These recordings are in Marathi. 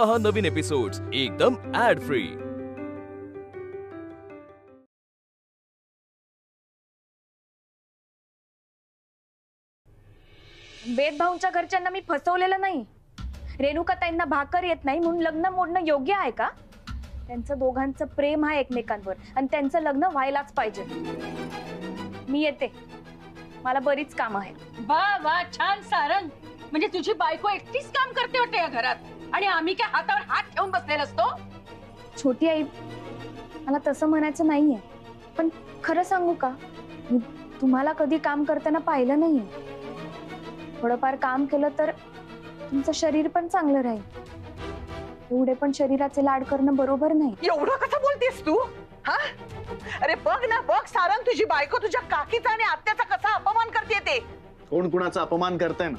पहा नवीन एपिसोड्स एकदम ऍड फ्री। वेद भाऊंच्या घरच्यांना मी फसवलेलं नाही। रेणुकाताईंना भाकर येत नाही म्हणून लग्न मोडणं योग्य आहे का? त्यांचं दोघांचं प्रेम आहे एकमेकांवर आणि त्यांचं लग्न व्हायलाच पाहिजे। मी येते, मला बरीच काम आहे। वा वा, छान सारंग। म्हणजे तुझी बायको एकटीच काम करते वाटते या घरात आणि आम्ही काय हातावर हात ठेवून बसलेलो असतो? छोटी आई, मला तसं म्हणायचं नाहीये, पण खरं सांगू का, मी तुम्हाला कधी काम करताना पाहिलं नाहीये। थोडंफार काम केलं तर तुमचं शरीर पण चांगलं राहील। एवढे पण शरीराचे लाड करणं बरोबर नाही। एवढं कसं बोलतेस तू? हा, अरे बघ ना, बघ सारंग, तुझी बायको तुझ्या काकीचा आणि आत्याचा कसा अपमान करते ते। कोण कुणाचा अपमान करताय ना,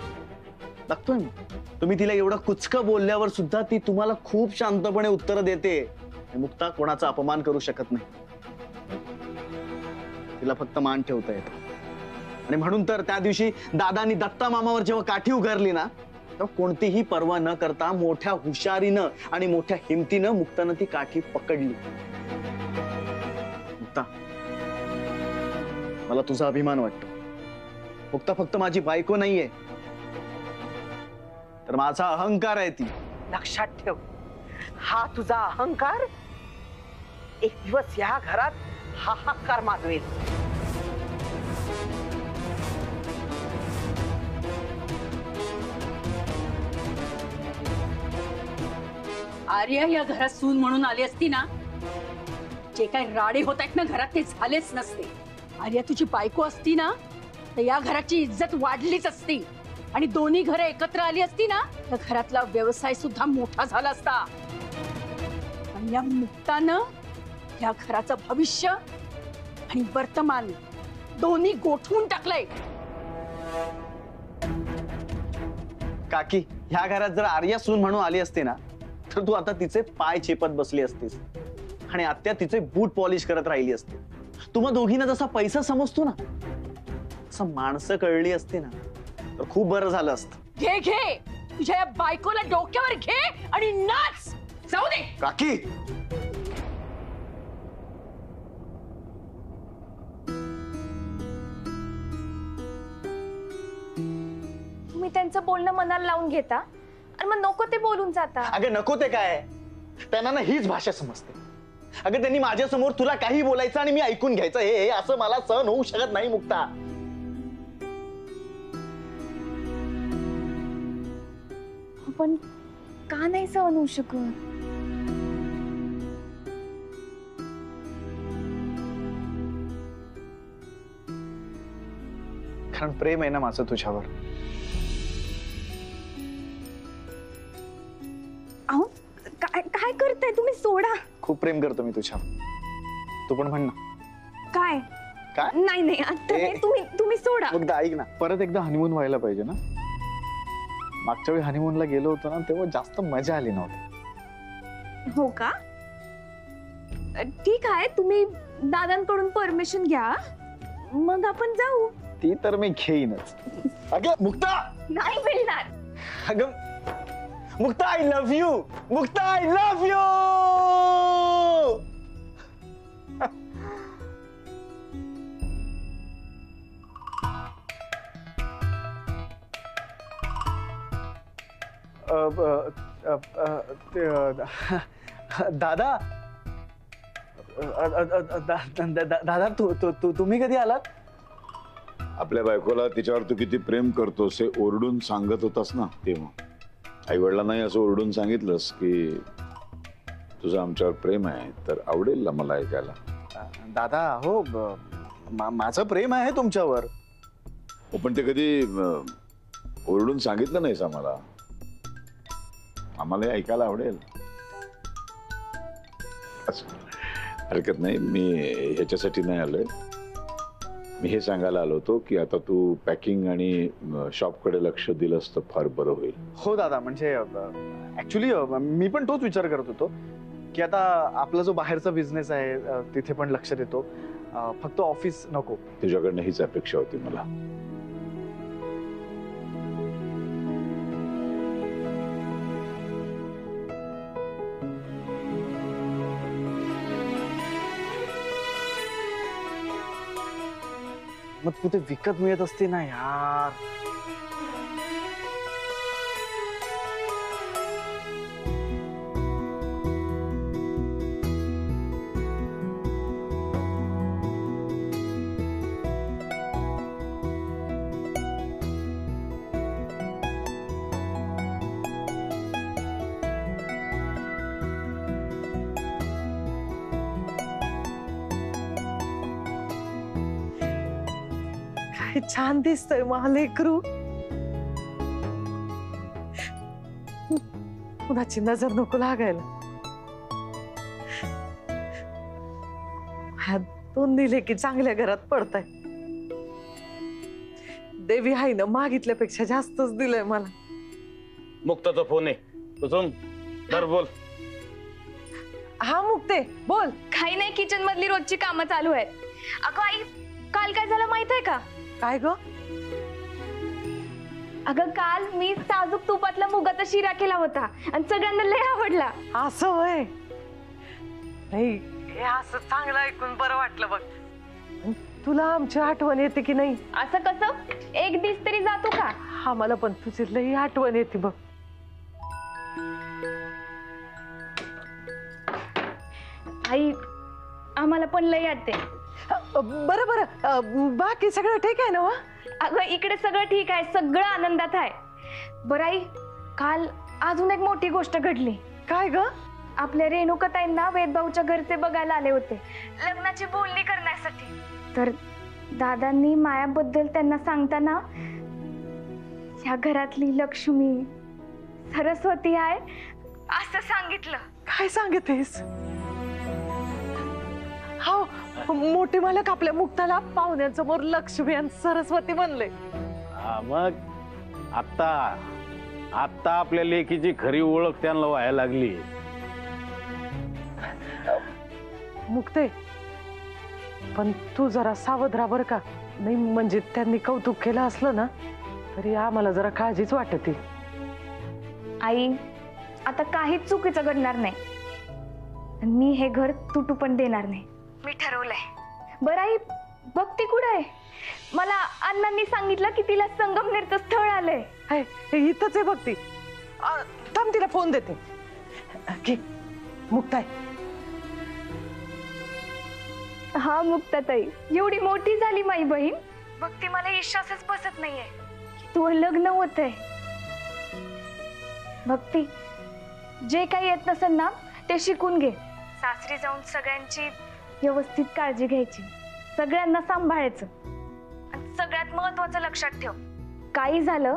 बघतोय ना। तुम्ही तिला एवढं कुचकं बोलल्यावर सुद्धा ती तुम्हाला खूप शांतपणे उत्तर देते। मुक्ता कोणाचा अपमान करू शकत नाही, तिला फक्त मान ठेवता येतं। आणि म्हणून तर त्या दिवशी दादानी दत्ता मामावर जेव्हा काठी उगारली ना, तेव्हा कोणतीही पर्वा न करता मोठ्या हुशारीनं आणि मोठ्या हिमतीनं मुक्तानं ती काठी पकडली। मुक्ता, मला तुझा अभिमान वाटतो। मुक्ता फक्त माझी बायको नाहीये, तर माझा अहंकार आहे ती। लक्षात ठेव, हा तुझा अहंकार एक दिवस या घरात हाहाकार माजवेल। आर्या या घरात सून म्हणून आली असती ना, जे काही राडे होत आहेत ना घरात ते झालेच नसते। आर्या तुझी बायको असती ना, तर या घराची इज्जत वाढलीच असती आणि दोन्ही घरं एकत्र आली असती ना, तर घरातला व्यवसाय सुद्धा मोठा झाला असता। आणि या मुक्तानं या घराचं भविष्य आणि वर्तमान दोन्ही गोठवून टाकलंय। काकी, ह्या घरात जर आर्या सून म्हणून आली असते ना, तर तू आता तिचे पाय चेपत बसली असतीस आणि आत्या तिचे बूट पॉलिश करत राहिली असते। तुम्हा दोघींना जसा पैसा समजतो ना, तसं माणसं कळली असते ना, तर खूप बरं झालं असतं। घे घे, तुझ्या या बायकोला डोक्यावर घे आणि नाच। जाऊ दे काकी। तुम्ही त्यांचं बोलणं मनाला लावून घेता आणि मग नको ते बोलून जाता। अगं नको ते काय, त्यांना ना हीच भाषा समजते। अगं त्यांनी माझ्या समोर तुला काही बोलायचं आणि मी ऐकून घ्यायचं, हे असं मला सहन होऊ शकत नाही मुक्ता। पण का नाही सहन होऊ शकत? कारण प्रेम आहे ना माझं तुझ्यावर। अहो, काय करताय तुम्ही? सोडा। खूप प्रेम करतो मी तुझ्यावर, तू पण म्हण ना। काय काय? नाही नाही, आता नाही, तुम्ही सोडा। मग ऐक ना, परत एकदा हनीमून व्हायला पाहिजे ना। मागच्या वेळी हनीमूनला गेलो होतो ना, तेव्हा जास्त मजा आली नव्हती। हो का? ठीक आहे, तुम्ही दादांकडून परमिशन घ्या, मग आपण जाऊ। ती तर मी घेईनच। अगं मुक्ता, नाही मिळणार। अगं Mukta, I love you. Mukta, I love you. दादा, दादा तुम्ही कधी आलात? आपल्या बायकोला तिच्यावर तू किती प्रेम करतोस हे ओरडून सांगत होतास ना, तेव्हा आई वडिलांनाही असं ओरडून सांगितलंस की तुझं आमच्यावर प्रेम आहे, तर आवडेल ना मला ऐकायला। दादा हो, माझं प्रेम आहे तुमच्यावर। हो, पण ते कधी ओरडून सांगितलं नाहीस आम्हाला, आम्हाला ऐकायला आवडेल। हरकत नाही, मी ह्याच्यासाठी नाही आलोय। मी हे सांगायला आलो होतो की आता तू पॅकिंग आणि शॉपकडे लक्ष दिलंस तर फार बरं होईल। हो दादा, म्हणजे ऍक्च्युली मी पण तोच विचार करत होतो की आता आपला जो बाहेरचा बिझनेस आहे तिथे पण लक्ष देतो, फक्त ऑफिस नको। तुझ्याकडनं हीच अपेक्षा होती मला। मग तू ते विकत मिळत असते ना यार. छान दिसतोय महालेकरू. कुणाची नजर नको लागायला. ह्या दोन्ही लेकी चांगल्या घरात पडताय. देवी आईनं मागितल्यापेक्षा जास्तच दिलंय मला. मुक्ताचा फोन आहे. कुसुम तर बोल. हा मुक्ते बोल. काही नाही, किचन मधली रोजची कामं चालू आहेत. अगं आई, काल काय झालं माहित आहे का? काय ग? अगं काल मी साजूक तुपातला मुगाचा शिरा केला होता आणि सगळ्यांना लय आवडला. असं होय. नाही हे असं चांगलं ऐकून बरं वाटलं बघ. तुला आमची आठवण येते की नाही? असं कसं? एक दिवस तरी जातो का? हा मला पण तुझी लई आठवण येते बघ. आई आम्हाला पण लय वाटते. बरं बरं बाकी सगळं ठीक आहे ना? वा अगं इकडे सगळं ठीक आहे, सगळं आनंदात आहे. बरं आई, काल अजून एक मोठी गोष्ट घडली. काय ग? आपल्या रेणुकाताईंना वेदभाऊच्या घरचे बघायला आले होते लग्नाची बोलणी करण्यासाठी. तर दादांनी मायाबद्दल त्यांना सांगताना या घरातली लक्ष्मी सरस्वती आहे असं सांगितलं. काय सांगतेस? हो, मोठे मालक आपल्या मुक्ताला पाहुण्यांसमोर लक्ष्मी आणि सरस्वती म्हणले. मग आता आता आपल्या लेकीची खरी ओळख त्यांना व्हायला लागली. मुक्ते पण तू जरा सावध राहा बरं का. नाही म्हणजे त्यांनी कौतुक केलं असलं ना तरी आम्हाला जरा काळजीच वाटते. आई आता काहीच चुकीचं घडणार नाही. मी हे घर तुटू पण देणार नाही. मी ठरवलंय. बरं आई, भक्ती कुठे आहे? मला अण्णांनी सांगितलं की तिला संगमनेरचं स्थळ आलंय. इथंच आहे भक्ती. थांब तिला फोन देते. मुक्ताई. हा मुक्ताताई, एवढी मोठी झाली माझी बहीण. भक्ती मला विश्वासच बसत नाहीये तू लग्न होतंय. भक्ती जे काही येत नसेल ना ते शिकून घे. सासरी जाऊन सगळ्यांची व्यवस्थित काळजी घ्यायची, सगळ्यांना सांभाळायचं आणि सगळ्यात महत्वाचं लक्षात ठेव, काही झालं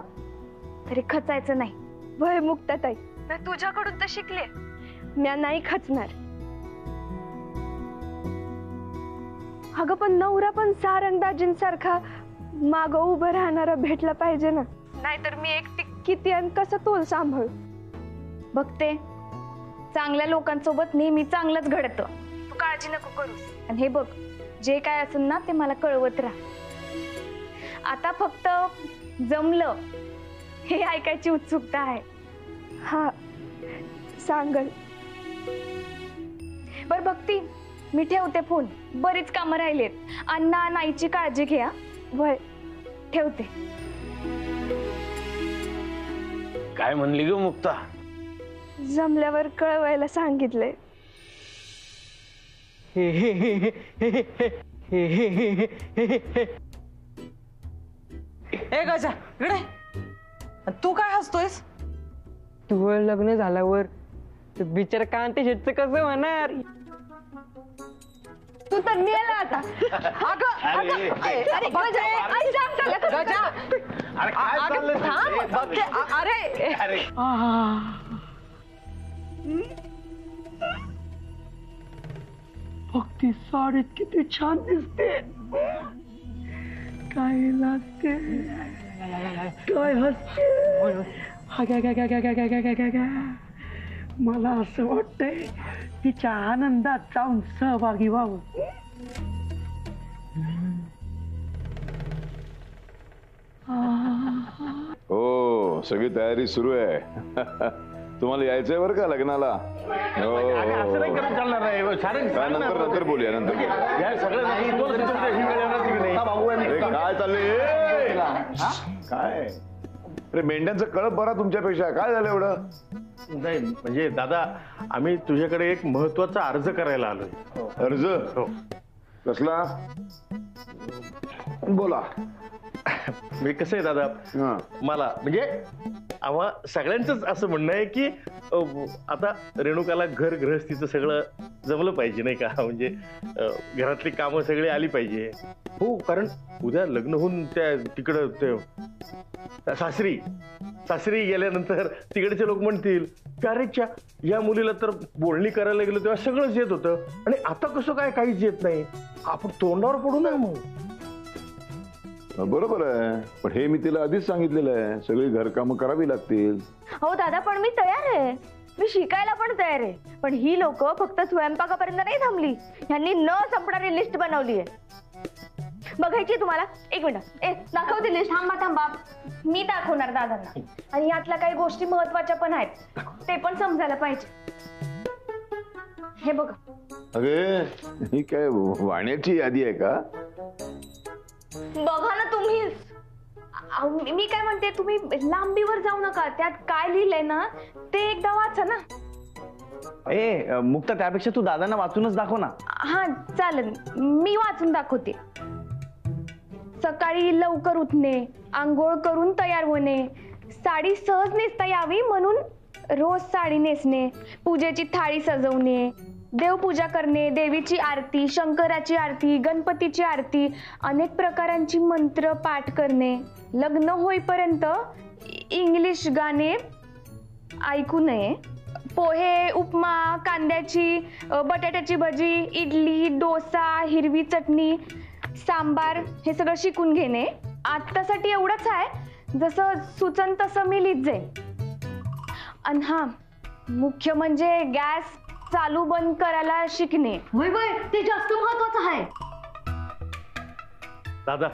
तरी खचायचं नाही. वय मुक्ताताई, मी तुझ्याकडून तर शिकले. मी नाही खचणार. अगं पण नवरा पण सारंगदाजींसारखा माग उभं राहणारा भेटला पाहिजे ना, नाहीतर मी एकटी किती आणि कसं तोल सांभाळू. बघते चांगल्या लोकांसोबत नेहमी चांगलंच घडतं. तू काळजी नको करूस. आणि हे बघ, जे काय असेल ना ते मला कळवत राहा. आता फक्त जमलं हे ऐकायची उत्सुकता आहे. हा सांगल. बर भक्ती, मी ठेवते फोन. बरीच कामं राहिलेत. अण्णा नाईची काळजी घ्या. वय ठेवते. काय म्हणली ग मुक्ता? जमल्यावर कळवायला सांगितलंय. ए गजा इकडे. तू काय हसतोयस? तुझं लग्न झाल्यावर बिचारा कांती शेटचं कसं होणार? तू तर नेला आता. भक्ती साडीत किती छान दिसते. काय लागते, काय हसते. मला असं वाटतंय तिच्या आनंदात जाऊन सहभागी व्हावं. हो, सगळी तयारी सुरू आहे. तुम्हाला यायचंय बरं का लग्नाला? हो, हो, असं नाही हो. करत चालणार नाही. सारंग, सांग ना. नंतर बोलूया नंतर बोलूया. या सगळं नाही, दोन दिवसात ही वेळ येणार की नाही? अरे काय चाललंय? काय अरे मेंढ्यांचं कळप बरा तुमच्यापेक्षा. काय झालं एवढं? नाही म्हणजे दादा, आम्ही तुझ्याकडे एक महत्वाचा अर्ज करायला आलोय. अर्ज? हो. कसला? बोला. मी कसं आहे दादा, हा. मला म्हणजे आम्हा सगळ्यांचंच असं म्हणणं आहे की आता रेणुकाला घर गृहस्थीचं सगळं जमलं पाहिजे नाही का? म्हणजे घरातली कामं सगळी आली पाहिजे. हो, कारण उद्या लग्न होऊन त्या तिकडं ते सासरी गेल्यानंतर तिकडचे लोक म्हणतील की अरेच्या या मुलीला तर बोलणी करायला गेलो तेव्हा सगळंच येत होतं आणि आता कसं काय काहीच येत नाही. आपण तोंडावर पडू ना मग. बरोबर आहे, पण हे मी तिला आधीच सांगितलेलं आहे, सगळी घरकामं करावी लागतील. हो दादा, पण मी तयार आहे. मी शिकायला पण तयार आहे. पण ही लोक फक्त स्वयंपाकापर्यंत नाही थांबली. यांनी न संपणारी लिस्ट बनवली आहे. बघायची तुम्हाला? एक मिनिट, दाखवते लिस्ट. थांबा, मी दाखवणार दादांना. आणि यातल्या काही गोष्टी महत्वाच्या पण आहेत, ते पण समजायला पाहिजे. हे बघा. अरे ही काय वाण्याची यादी आहे का? बघा ना तुम्हीच. मी काय म्हणते, तुम्ही लांबीवर जाऊ नका. त्यात काय लिहिलंय ना ते एकदा वाचा ना. मुक्ता, त्यापेक्षा तू दादांना वाचूनच दाखव ना. हा चालेल, मी वाचून दाखवते. सकाळी लवकर उठणे, आंघोळ करून तयार होणे, साडी सहज नेसता यावी म्हणून रोज साडी नेसणे, पूजेची थाळी सजवणे, देवपूजा करणे, देवीची आरती, शंकराची आरती, गणपतीची आरती, अनेक प्रकारांची मंत्र पाठ करणे, लग्न होईपर्यंत इंग्लिश गाणे ऐकू नये, पोहे, उपमा, कांद्याची, बटाट्याची भजी, इडली, डोसा, हिरवी चटणी, सांबार हे सगळं शिकून घेणे. आत्तासाठी एवढंच आहे, जसं सुचन तसं मी लिहित जाईन. आणि हा, मुख्य म्हणजे गॅस चालू बंद करायला शिकणे. वय ते जास्त महत्वाचं आहे. दादा,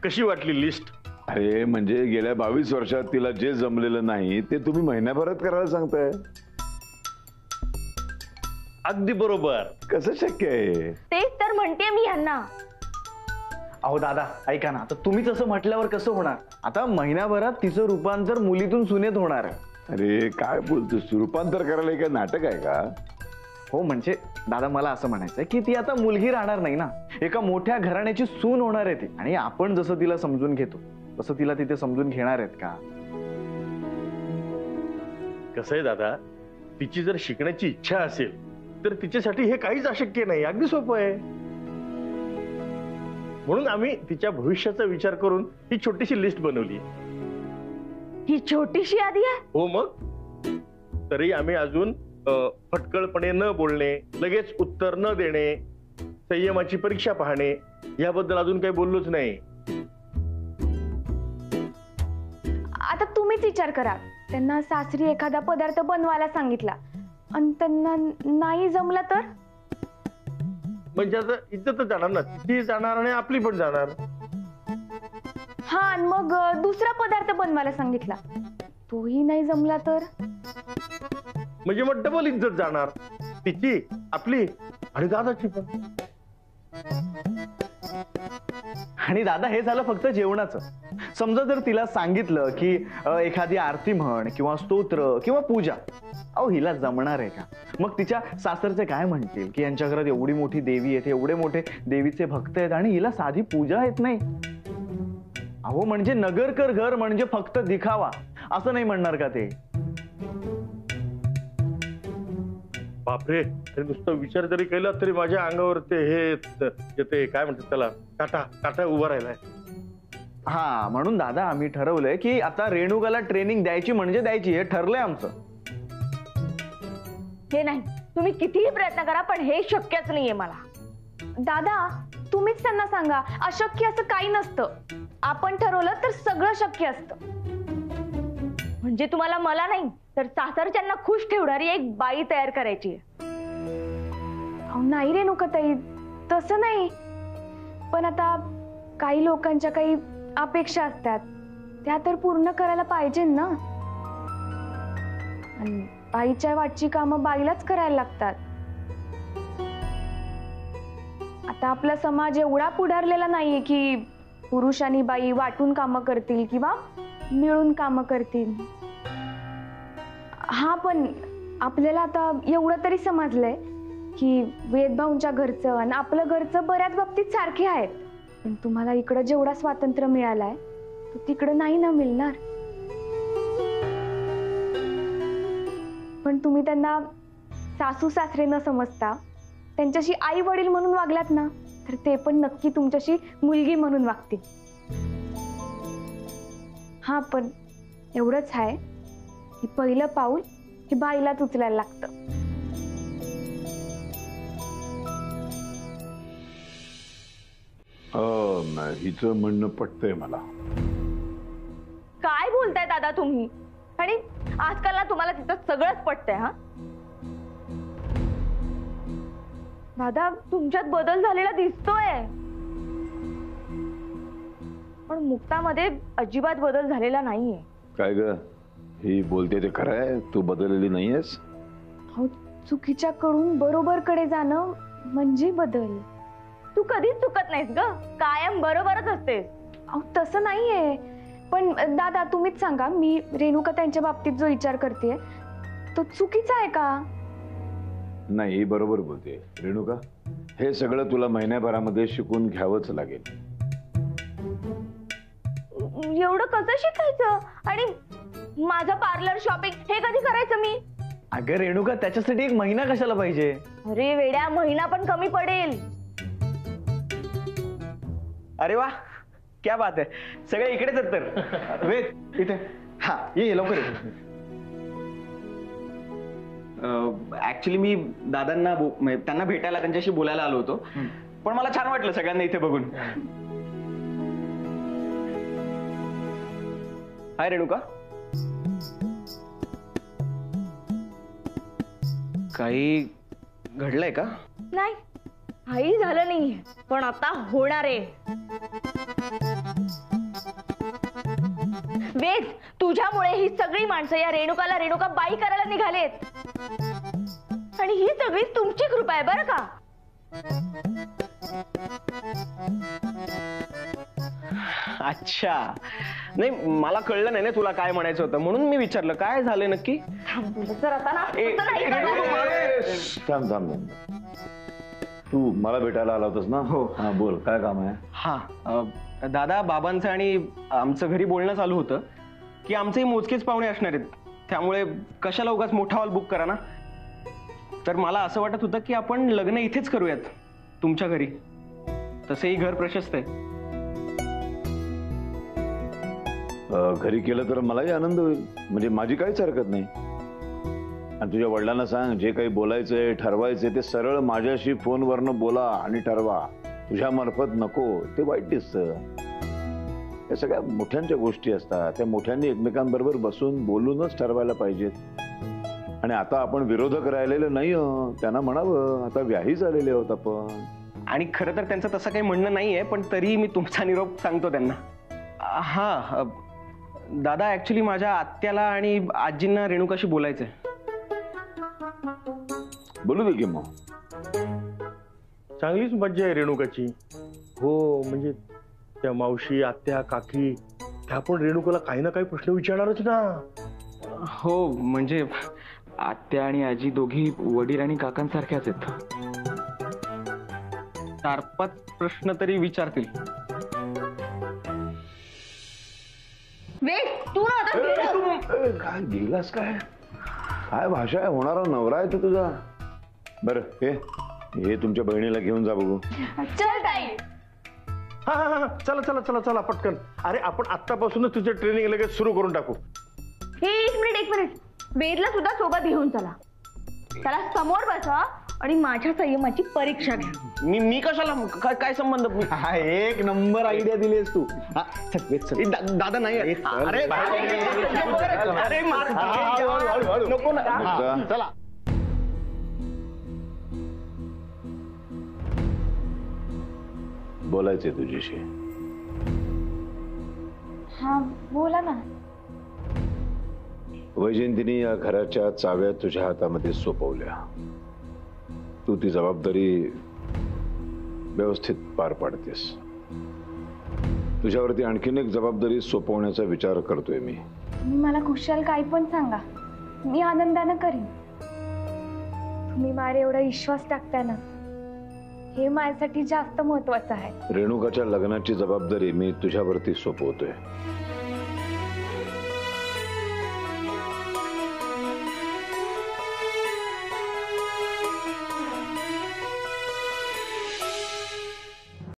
कशी वाटली लिस्ट? अरे म्हणजे गेल्या 22 वर्षात तिला जे जमलेलं नाही ते तुम्ही महिन्याभरात करायला सांगताय. अगदी बरोबर. कसं शक्य आहे? तेच तर म्हणते मी यांना. अहो दादा, ऐका ना. आता तुम्हीच असं म्हटल्यावर कसं होणार? आता महिन्याभरात तिचं रूपांतर मुलीतून सुनेत होणार आहे. अरे काय बोलतोस? रूपांतर करायला हे काय नाटक आहे का? हो म्हणजे दादा, मला असं म्हणायचंय की ती आता मुलगी राहणार नाही ना, एका मोठ्या घराण्याची सून होणार आहे ती. आणि आपण जसं तिला समजून घेतो तसं तिला तिथे समजून घेणार आहेत का? कसं आहे दादा, तिची जर शिकण्याची इच्छा असेल तर तिच्यासाठी हे काहीच अशक्य नाही. अगदी सोपं आहे. म्हणून आम्ही तिच्या भविष्याचा विचार करून ही छोटीशी लिस्ट बनवली. ही छोटीशी यादी आहे? हो मग. तरी आम्ही अजून फटकळपणे न बोलणे, लगेच उत्तर न देणे, संयमाची परीक्षा पाहणे याबद्दल अजून काही बोललोच नाही. आता तुम्हीच विचार करा. त्यांना सासरी एखादा पदार्थ बनवायला सांगितला आणि त्यांना नाही जमला तर? म्हणजे आता इज्जतच जाणार ना, ती जाणार आणि आपली पण जाणार. हा, आणि मग दुसरा पदार्थ बनवायला सांगितला, तोही नाही जमला तर? म्हणजे मग डबल इज्जत जाणार, तिची, आपली आणि दादाची पण. आणि दादा, हे झालं फक्त जेवणाचं. समजा जर तिला सांगितलं की एखादी आरती म्हण किंवा स्तोत्र किंवा पूजा, अहो हिला जमणार आहे का? मग तिच्या सासरचे काय म्हणतील की यांच्या घरात एवढी मोठी देवी येते, एवढे मोठे देवीचे भक्त आहेत आणि हिला साधी पूजा येत नाही. अहो म्हणजे नगरकर घर म्हणजे फक्त दिखावा असं नाही म्हणणार का ते? बापरे, नुसतं विचार जरी केला तरी माझ्या अंगावर ते काय म्हणतात त्याला, काटा उभा राहिलाय. हा, म्हणून दादा आम्ही ठरवलंय की आता रेणुकाला ट्रेनिंग द्यायची म्हणजे द्यायची. हे ठरलंय आमचं. हे नाही, तुम्ही कितीही प्रयत्न करा पण हे शक्यच नाहीये मला. दादा, तुम्हीच त्यांना सांगा, अशक्य असं काही नसतं. आपण ठरवलं तर सगळं शक्य असतं. म्हणजे तुम्हाला मला नाही तर सासरच्यांना खुश ठेवणारी एक बाई तयार करायची. नाही रेणुकाताई, तसं नाही. पण आता काही लोकांच्या काही अपेक्षा असतात, त्या तर पूर्ण करायला पाहिजे ना. आणि बाईच्या वाटची कामं बाईलाच करायला लागतात. आता आपला समाज एवढा पुढारलेला नाहीये की पुरुष आणि बाई वाटून कामं करतील किंवा मिळून कामं करतील. हा, पण आपल्याला आता एवढं तरी समजलंय की वेदभाऊंच्या घरचं आणि आपलं घरचं बऱ्याच बाबतीत सारखे आहेत. पण तुम्हाला इकडं जेवढा स्वातंत्र्य मिळालाय तो तिकडं नाही ना मिळणार. पण तुम्ही त्यांना सासू सासरे न समजता त्यांच्याशी आई वडील म्हणून वागलात ना, तर ते पण नक्की तुमच्याशी मुलगी म्हणून वागतील. हा, पण एवढंच आहे की पहिलं पाऊल हे बाईलाच उचलायला लागतं. हिचं म्हणणं पटतंय मला. काय बोलताय दादा तुम्ही? आणि आजकाल ना तुम्हाला तिथं सगळंच पटतंय. हा दादा, तुमच्यात बदल झालेला दिसतोय, पण मुक्तामध्ये अजिबात बदल झालेला नाहीये. काय ग, ही बोलते ते खरं आहे? तू बदललेली नाहीयेस? अहो, चुकीच्या कडून बरोबर कडे जाणं म्हणजे बदल. तू कधीच चुकत नाहीस ग, कायम बरोबरच असतेस. अहो, तसं नाहीये. पण दादा, तुम्हीच सांगा, मी रेणुका त्यांच्या बाबतीत जो विचार करते तो चुकीचा आहे का? नाही, बरोबर बोलते रेणुका. हे सगळं तुला महिन्याभरामध्ये शिकून घ्यावंच लागेल. एवढं कसं शिकायचं? आणि माझं पार्लर शॉपिंग हे कधी करायचं मी? अगं रेणुका, त्याच्यासाठी एक महिना कशाला पाहिजे? अरे वेड्या, महिना पण कमी पडेल. अरे वा, क्या बात आहे. सगळे इकडेच आहेत तर. वेद इथे. हा, ये लवकर. ऍक्च्युली मी दादांना त्यांना भेटायला, त्यांच्याशी बोलायला आलो होतो. पण मला छान वाटलं सगळ्यांना इथे बघून. हाय रेणुका. काही घडलंय का? नाही, काही झालं नाहीये, पण आता होणार आहे. वेद, तुझ्यामुळे ही सगळी माणसं या रेणुकाला रेणुका बाई करायला निघालेत. आणि ही सगळी तुमची कृपा आहे बरं का. अच्छा, नाही मला कळलं नाही ना तुला काय म्हणायचं होतं, म्हणून मी विचारलं काय झालंय नक्की. जर आता ना असं नाही करणार. थांब थांब थांब. तू मला भेटायला आला होतास ना? हो. हा, बोल, काय काम आहे? हा, दादा, बाबांचं आणि आमचं घरी बोलणं चालू होतं की आमचेही मोजकेच पाहुणे असणार आहेत, त्यामुळे कशाला उगाच मोठा हॉल बुक करा ना. तर मला असं वाटत होतं की आपण लग्न इथेच करूयात, तुमच्या घरी. तसंही घर प्रशस्त आहे. घरी केलं तर मलाही आनंद होईल, म्हणजे माझी काहीच हरकत नाही. आणि तुझ्या वडिलांना सांग, जे काही बोलायचंय ठरवायचंय ते सरळ माझ्याशी फोनवरनं बोला आणि ठरवा. तुझ्या मार्फत नको, ते वाईट दिसतं. या सगळ्या मोठ्यांच्या गोष्टी असतात, त्या मोठ्यांनी एकमेकांबरोबर बसून बोलूनच ठरवायला पाहिजेत. आणि आता आपण विरोधक राहिलेले नाही, त्यांना म्हणावं आता व्याही झालेले आहोत आपण. आणि खरं तर त्यांचं तसं काही म्हणणं नाहीये, पण तरी मी तुमचा निरोप सांगतो त्यांना. हा दादा, ऍक्च्युली माझ्या आत्याला आणि आजींना रेणुकाशी बोलायचंय. बोलू दे की मग. चांगलीच मज्जा आहे रेणुकाची. हो, म्हणजे त्या मावशी, आत्या, काकी त्या पण रेणुकाला काही ना काही प्रश्न विचारणारच ना. हो, म्हणजे आत्या आणि आजी दोघी वडील आणि काकांसारख्याच आहेत. 4-5 प्रश्न तरी विचारतील. वेद, तू ना आता काय गेलास काय? काय भाषा आहे? होणारा नवरा आहे तो तुझा. बरं, हे तुमच्या बहिणीला घेऊन जा बघू. चल ताई. हा हा हा, चला चला चला चला पटकन. अरे आपण आत्तापासूनच तुझं ट्रेनिंग लगेच सुरू करून टाकू. एक मिनिट. वेदला सुद्धा सोबत घेऊन चला. त्याला समोर बसा आणि माझ्या संयमाची परीक्षा घ्या. मी कशाला? काय संबंध? एक नंबर आयडिया दिलीस तू. दादा नाही. अरे नको ना. चला. बोलायचंय तुझ्याशी. हा, बोला ना. वैजयंतीने या घराच्या चाव्या तुझ्या हातामध्ये सोपवल्या. तू ती जबाबदारी व्यवस्थित पार पाडतेस. तुझ्यावरती आणखीन एक जबाबदारी सोपवण्याचा विचार करतोय मी. तुम्ही मला खुशाल काही पण सांगा, मी आनंदानं करीन. तुम्ही माझ्यावर एवढा विश्वास टाकताय ना, हे माझ्यासाठी जास्त महत्वाचं आहे. रेणुकाच्या लग्नाची जबाबदारी मी तुझ्यावरती सोपवतोय.